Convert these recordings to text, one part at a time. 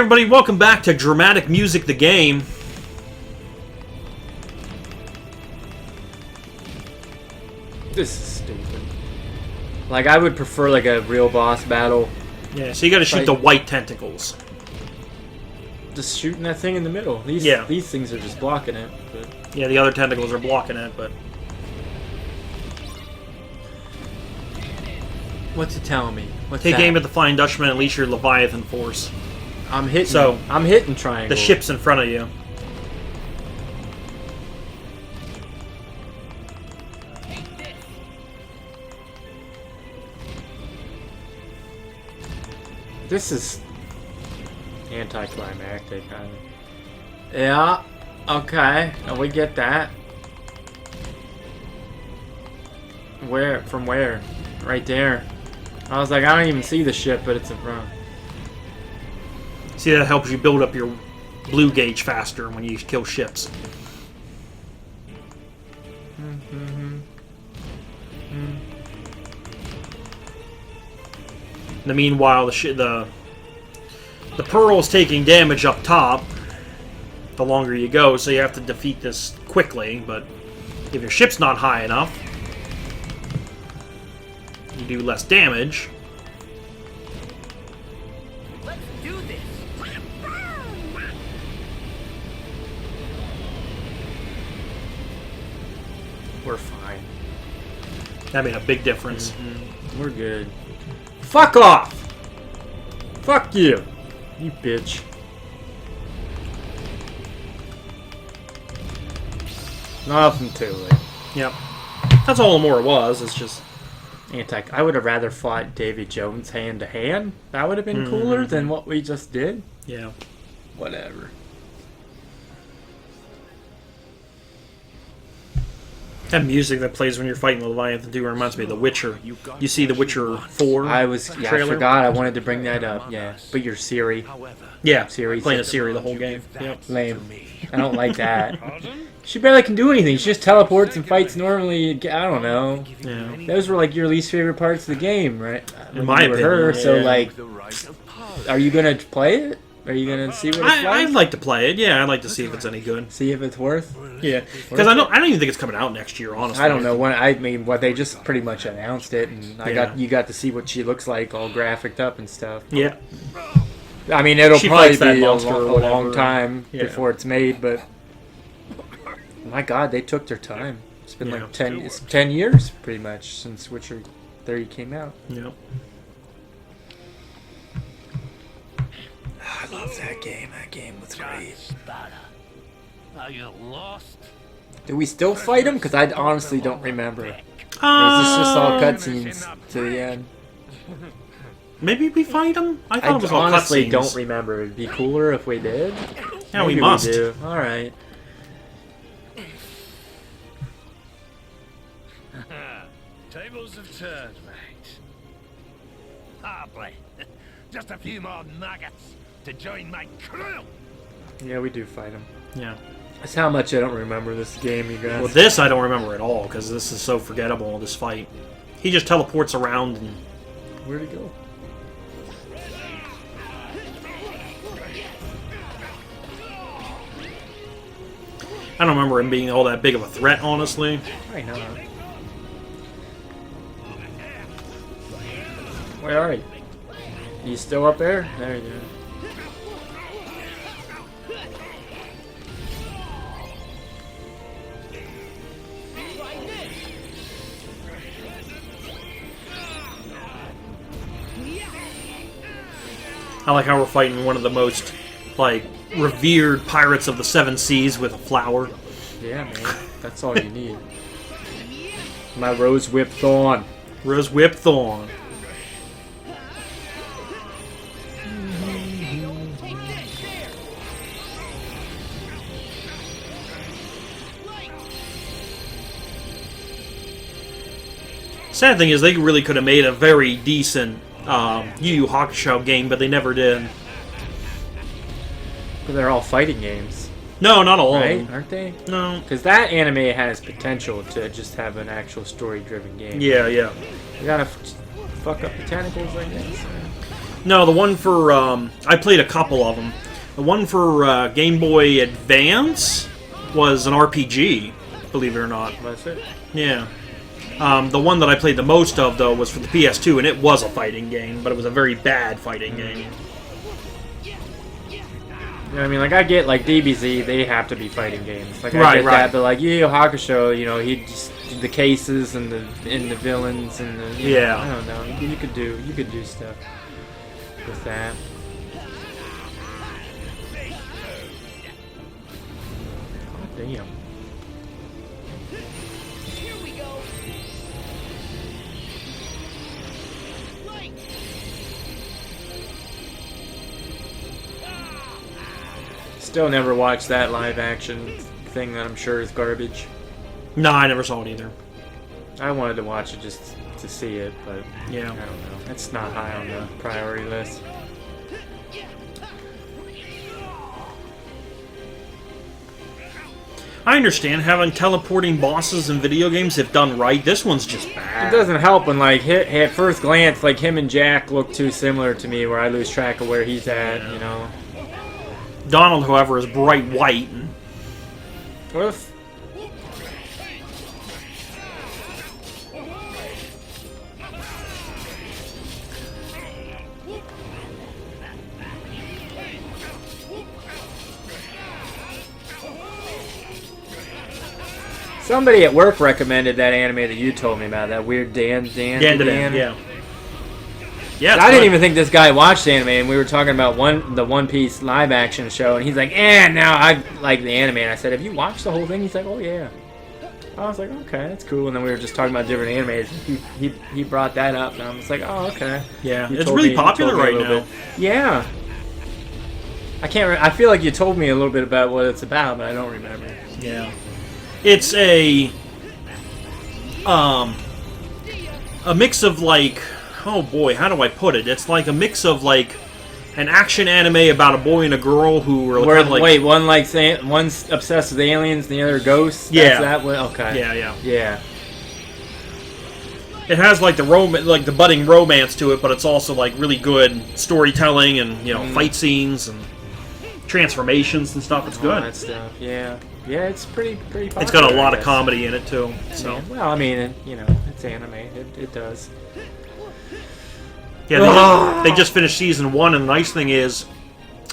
everybody, welcome back to Dramatic Music the Game. This is stupid. Like, I would prefer like a real boss battle. Yeah, so you gotta shoot the white tentacles. Just shooting that thing in the middle. These things are just blocking it. But... Yeah, the other tentacles are blocking it, but... What's it telling me? Take aim at the Flying Dutchman and unleash your Leviathan force. I'm hitting triangle. The ship's in front of you. This is anticlimactic, kind of. Yeah, okay, we get that. Where? From where? Right there. I was like, I don't even see the ship, but it's in front. See, that helps you build up your blue gauge faster when you kill ships. In the meanwhile, the Pearl is taking damage up top the longer you go, so you have to defeat this quickly, but if your ship's not high enough, you do less damage. Let's do this. We're fine. That made a big difference. We're good. Fuck off! Fuck you! You bitch. Nothing to it. Yep. That's all the more it was. It's just... I would have rather fought Davy Jones hand to hand. That would have been cooler than what we just did. Yeah. Whatever. That music that plays when you're fighting the Leviathan 2 reminds me of The Witcher. You see The Witcher 4 I trailer? forgot. I wanted to bring that up. Yeah. But you're Siri. Yeah. Siri. Playing a Siri the whole game. Yep. Lame. I don't like that. She barely can do anything. She just teleports and fights normally. I don't know. Yeah. Those were like your least favorite parts of the game, right? In my opinion. So like, are you gonna play it? Are you gonna see what it's like? I'd like to play it. Yeah, I'd like to see if it's any good. See if it's worth. Yeah, because I don't even think it's coming out next year. Honestly, I don't know when. I mean, what they just pretty much announced it, and you got to see what she looks like, all graphicked up and stuff. Yeah. I mean, it'll probably be a long time before it's made, but my God, they took their time. It's been like 10 years, pretty much, since Witcher 3 came out. Yep. I love that game. That game was great. Are you lost? Do we still fight him? Because I honestly don't remember. Or is this just all cutscenes to the end? Maybe we fight him? I thought it was all cutscenes. I honestly don't remember. It'd be cooler if we did. Yeah, maybe we must. All right. Tables have turned, mate. Hardly. Just a few more nuggets to join my crew. Yeah, we do fight him. Yeah. That's how much I don't remember this game, you guys. Well, this I don't remember at all, because this is so forgettable, this fight. He just teleports around and... Where'd he go? I don't remember him being all that big of a threat, honestly. I know. Where are you? You still up there? There you go. I like how we're fighting one of the most, like, revered pirates of the Seven Seas with a flower. Yeah, man. That's all you need. My Rose Whip Thorn. Rose Whip Thorn. Sad thing is, they really could have made a very decent Yu Yu Hakusho game, but they never did. But they're all fighting games. No, not all. Right? Aren't they? No. Because that anime has potential to just have an actual story-driven game. Yeah, yeah. You gotta fuck up the tentacles, I guess. No, the one for I played a couple of them. The one for Game Boy Advance was an RPG, believe it or not. That's it. Yeah. The one that I played the most of, though, was for the PS2, and it was a fighting game, but it was a very bad fighting game. Yeah, I mean, like, I get, like, DBZ, they have to be fighting games. Like, I Right, get right. that, but, like, Yu Yu Hakusho, you know, he just did the cases and the villains and the, you Yeah. know, I don't know. You could do stuff with that. Oh, damn. Here we go. Right. Still never watched that live action thing that I'm sure is garbage. No, I never saw it either. I wanted to watch it just to see it, but Yeah. I don't know. It's not high on the priority list. I understand having teleporting bosses in video games if done right. This one's just It bad. doesn't help when, like, at first glance, like, him and Jack look too similar to me, where I lose track of where he's at, you know. Donald, however, is bright white. And What if... Somebody at work recommended that anime that you told me about, that weird Dan. yeah. Yeah, it's I didn't good. even think this guy watched anime, and we were talking about the One Piece live action show, and he's like, now I like the anime. And I said, have you watched the whole thing? He's like, oh yeah. I was like, okay, that's cool. And then we were just talking about different animes. And he brought that up, and I was like, oh, okay. Yeah, You it's told really me- popular you told right me a little now. bit. Yeah. I can't. I feel like you told me a little bit about what it's about, but I don't remember. Yeah. It's a mix of, like, oh boy, how do I put it? It's like a mix of, like, an action anime about a boy and a girl who are Where, kind of like... wait, one's obsessed with aliens, and the other ghosts. Yeah. That's that one. Okay. Yeah. It has, like, the budding romance to it, but it's also, like, really good storytelling and, you know, fight scenes and transformations and stuff. It's All good. that stuff. Yeah. Yeah, it's pretty popular. It's got a lot I of guess. comedy in it, too. So Yeah, well, I mean, it's anime. It does. Yeah, they just finished season 1, and the nice thing is,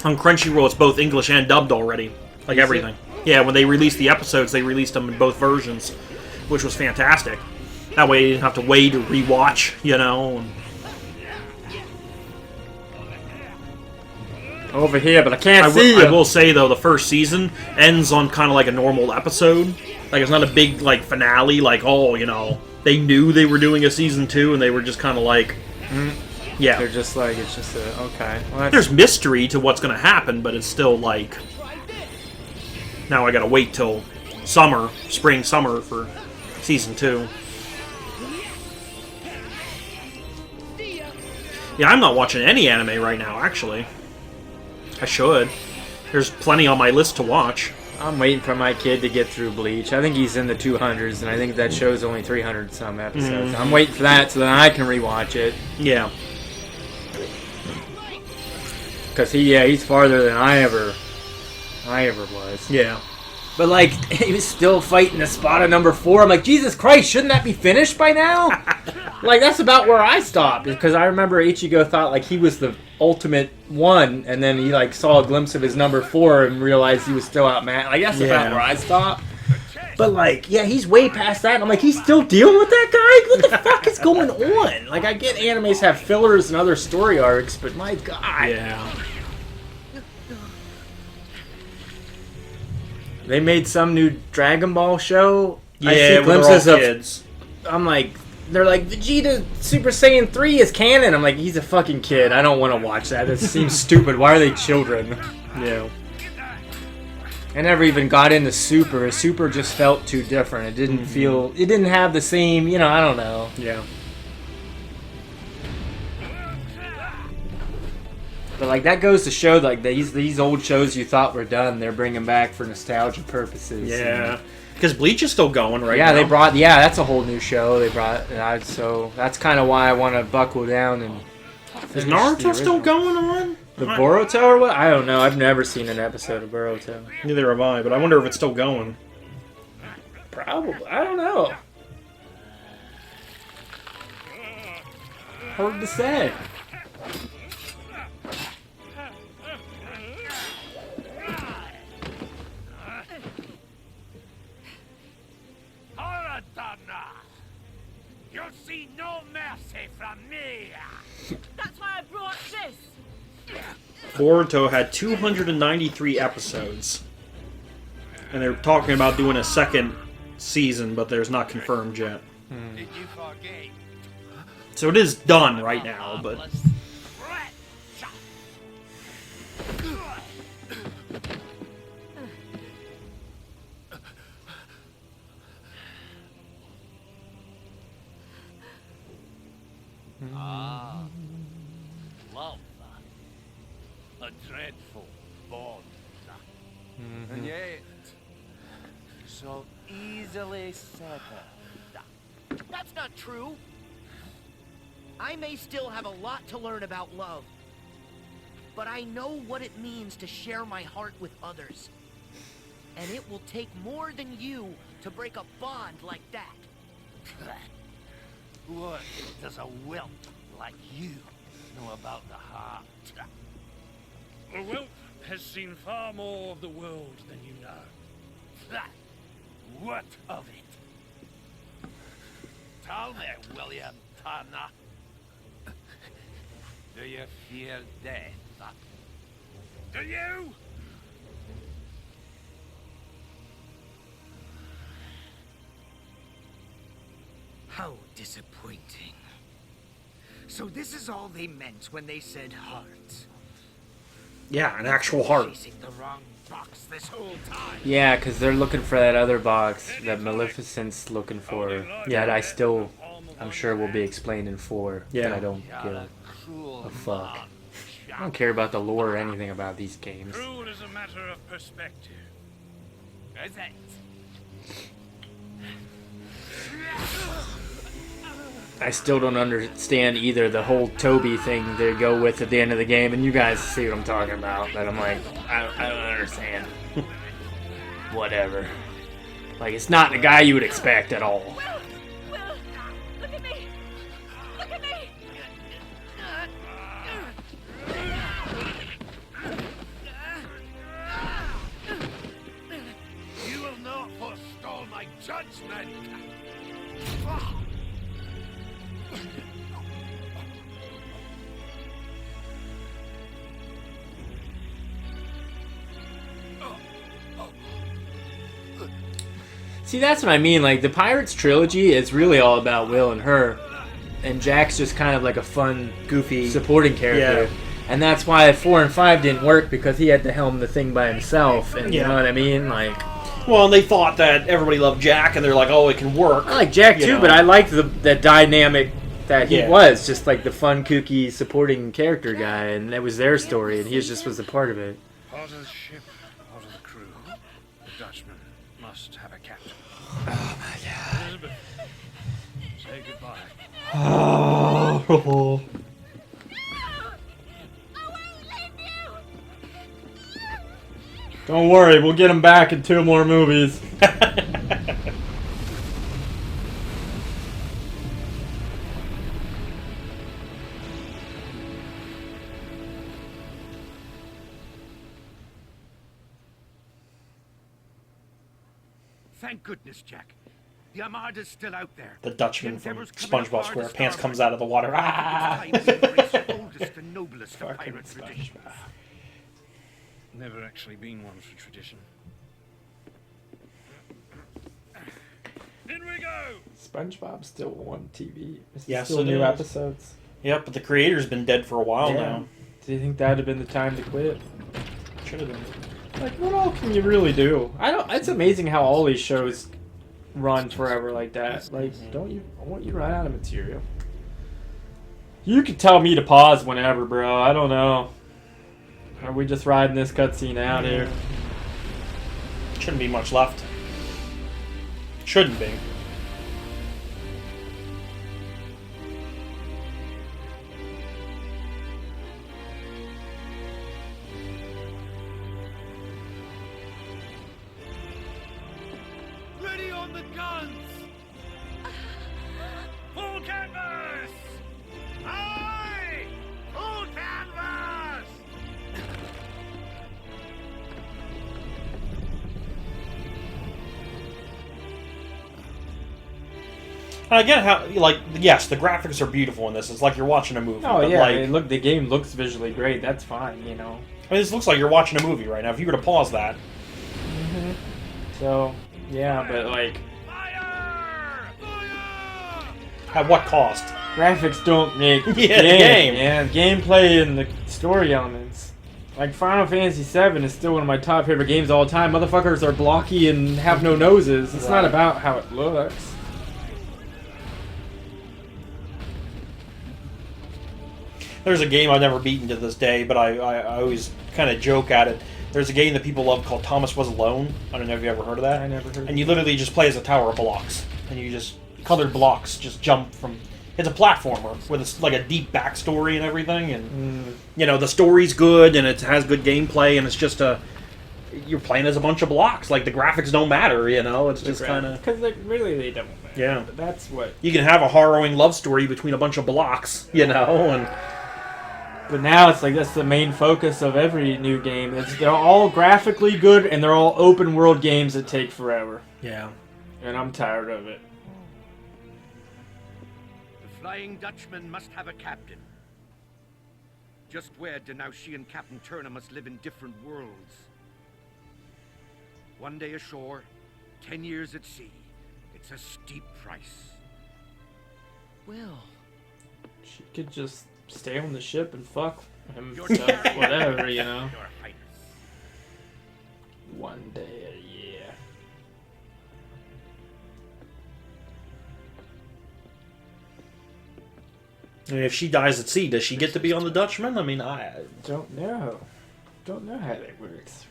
on Crunchyroll, it's both English and dubbed already. Like Is everything. Yeah, when they released the episodes, they released them in both versions, which was fantastic. That way you didn't have to wait or rewatch, you know. And Over here, but I can't see I you. will say, though, the first season ends on kind of like a normal episode. Like, it's not a big, like, finale, like, oh, you know, they knew they were doing a season 2, and they were just kind of like, yeah. They're just like, it's just okay. Well, that's, There's mystery to what's going to happen, but it's still like, now I gotta wait till spring, summer for season 2. Yeah, I'm not watching any anime right now, actually. I should. There's plenty on my list to watch. I'm waiting for my kid to get through Bleach. I think he's in the 200s, and I think that show's only 300 some episodes. I'm waiting for that so that I can rewatch it. Yeah. Because he's farther than I ever was. Yeah. But, like, he was still fighting the spot of number 4. I'm like, Jesus Christ, shouldn't that be finished by now? Like, that's about where I stopped. Because I remember Ichigo thought, like, he was the ultimate one. And then he, like, saw a glimpse of his number 4 and realized he was still outmatched. Like, that's about where I stopped. But, like, yeah, he's way past that. And I'm like, he's still dealing with that guy? What the fuck is going on? Like, I get animes have fillers and other story arcs, but my God. Yeah. They made some new Dragon Ball show. I Yeah, see when they're all glimpses of. kids. I'm like, they're like, Vegeta Super Saiyan 3 is canon. I'm like, he's a fucking kid. I don't want to watch that. It seems stupid. Why are they children? Yeah. I never even got into Super. Super just felt too different. It didn't feel. It didn't have the same. I don't know. Yeah. But like that goes to show like these old shows you thought were done, they're bringing back for nostalgia purposes. Yeah. Because Bleach is still going right Yeah, now. they brought. Yeah, that's a whole new show they brought. So that's kind of why I want to buckle down and Is Naruto still going on? The Boruto or what? I don't know. I've never seen an episode of Boruto. Neither have I, but I wonder if it's still going. Probably. I don't know. Hard to say. Horadana! You'll see no mercy from me! That's why I brought this. Boruto had 293 episodes. And they're talking about doing a second season, but there's not confirmed yet. Did you forget? So it is done right now, but... Ah, love. A dreadful bond. And yet, so easily severed. That's not true. I may still have a lot to learn about love, but I know what it means to share my heart with others. And it will take more than you to break a bond like that. What does a whelp like you know about the heart? A whelp has seen far more of the world than you know. What of it? Tell me, William Turner. Do you fear death? Do you? How disappointing. So this is all they meant when they said heart. Yeah, an actual heart. Chasing the wrong box this whole time. Yeah, because they're looking for that other box that Maleficent's looking for. That I still, I'm sure will be explained in 4. Yeah. But I don't You're give a cruel a fuck. man, I don't care about the lore or anything about these games. Cruel is a matter of perspective. Is it? I still don't understand either the whole Toby thing they go with at the end of the game, and you guys see what I'm talking about. But I'm like, I don't understand. Whatever. Like, it's not the guy you would expect at all. Will, look at me. Look at me. You will not forestall my judgment. See, that's what I mean. Like, the Pirates trilogy is really all about Will and her. And Jack's just kind of like a fun, goofy supporting character. Yeah. And that's why 4 and 5 didn't work, because he had to helm the thing by himself. And you Yeah. know what I mean? Like, Well, and they thought that everybody loved Jack, and they're like, oh, it can work. I like Jack You too, know. but I liked the dynamic that he Yeah. was. Just like the fun, kooky, supporting character guy. And that was their story, and he just was a part of it. Part of the ship, part of the crew. The Dutchman must have a captain. Oh my god. Elizabeth, say goodbye. Oh. I won't leave you. Don't worry, we'll get him back in 2 more movies. Thank goodness, Jack. The Armada's still out there. The Dutchman The from Endeavor's coming SpongeBob up hard SquarePants to comes starboard. out of the water. Ah! It's time to embrace the oldest and noblest of Fucking pirate traditions. SpongeBob. Never actually been one for tradition. In we go! SpongeBob's still on TV. Yes, still it new is. episodes. Yep, but the creator's been dead for a while Yeah. now. Do you think that'd have been the time to quit? Should have been. Like, what all can you really do? I don't. It's amazing how all these shows run forever like that. Like, don't you? I want you to run out of material. You could tell me to pause whenever, bro. I don't know. Are we just riding this cutscene out here? Shouldn't be much left. Shouldn't be. guns! Full canvas! Aye! Full canvas! And I get how, like, yes, the graphics are beautiful in this. It's like you're watching a movie. Oh but yeah, like, look, the game looks visually great. That's fine, you know. I mean, this looks like you're watching a movie right now. If you were to pause that, So yeah, but like Fire! Fire! at what cost? graphics don't make Yeah, the game. Yeah, gameplay and the story elements. Like Final Fantasy VII is still one of my top favorite games of all time. Motherfuckers are blocky and have no noses. It's not about how it looks. There's a game I've never beaten to this day, but I always kind of joke at it. There's a game that people love called Thomas Was Alone. I don't know if you ever heard of that. I never heard. And you literally just play as a tower of blocks, and you just colored blocks just jump from. It's a platformer with like a deep backstory and everything, and you know the story's good and it has good gameplay, and it's just you're playing as a bunch of blocks. Like the graphics don't matter, you know. It's just kind of because like really they don't matter. Yeah. But that's what. you can have a harrowing love story between a bunch of blocks, you know, and. But now it's like that's the main focus of every new game. They're all graphically good and they're all open world games that take forever. Yeah. And I'm tired of it. The Flying Dutchman must have a captain. Just where Denaushi and Captain Turner must live in different worlds. One day ashore, 10 years at sea. It's a steep price. Well, She could just stay on the ship and fuck him, Your stuff, chariot. whatever, you know. Your Highness. One day a year. I mean, if she dies at sea, does she get to be on the Dutchman? I mean, Don't know. Don't know how that works.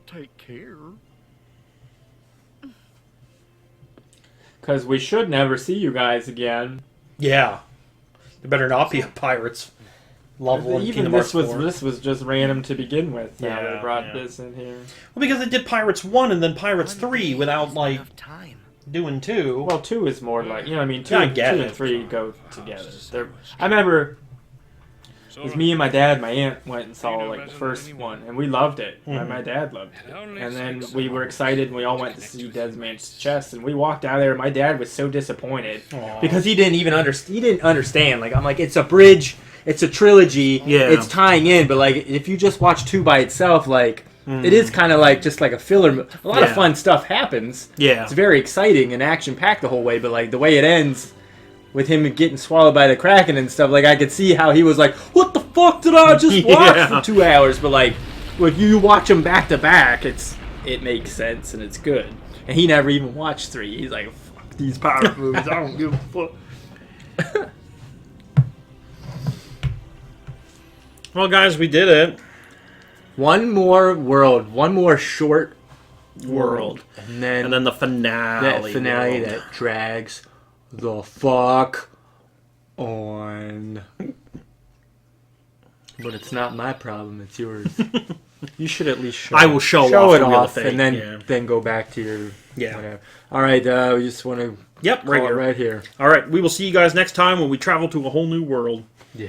Take care. Because we should never see you guys again. yeah. There better not be a pirates level in Even Kingdom Hearts this 4. was just random to begin with. Now Yeah, they brought yeah. this in here. Well, because they did Pirates 1 and then Pirates 3 without, like, enough time. doing 2. Well, 2 is more like, you know what I mean? 2, Yeah, I two get and it. 3 go together. I remember it was me and my dad and my aunt went and saw like the first one, and we loved it. My dad loved it. And then we were excited, and we all went to see Dead Man's Chest, and we walked out there, and my dad was so disappointed Aw. because he didn't even understand. Like, I'm like, it's a bridge, it's a trilogy, Yeah. it's tying in, but like, if you just watch 2 by itself, like, it is kind of like just like a filler. A lot of Yeah. fun stuff happens. Yeah. It's very exciting and action-packed the whole way, but like the way it ends with him getting swallowed by the Kraken and stuff, like I could see how he was like, what the fuck did I just watch Yeah. for 2 hours? But like, when you watch them back to back, it makes sense and it's good. And he never even watched 3. He's like, fuck these pirate movies, I don't give a fuck. Well, guys, we did it. One more world, one more short world, and then the finale. that finale world. that drags the fuck on. But it's not my problem, it's yours. You should at least show I will show off it the real off thing, and then yeah. then go back to your Yeah. whatever. All right, we just want to Yep, right here. right here. All right, we will see you guys next time when we travel to a whole new world. Yeah.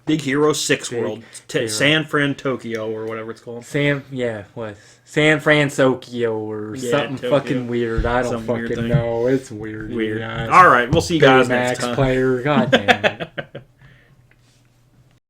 Big Hero 6 Big world. Hero. San Fran, Tokyo, or whatever it's called. San Francisco or Yeah, something Tokyo. fucking weird. I don't Some weird fucking thing. know. It's weird. Weird. Yeah. All right, we'll see you guys next Baymax time. player. God damn it.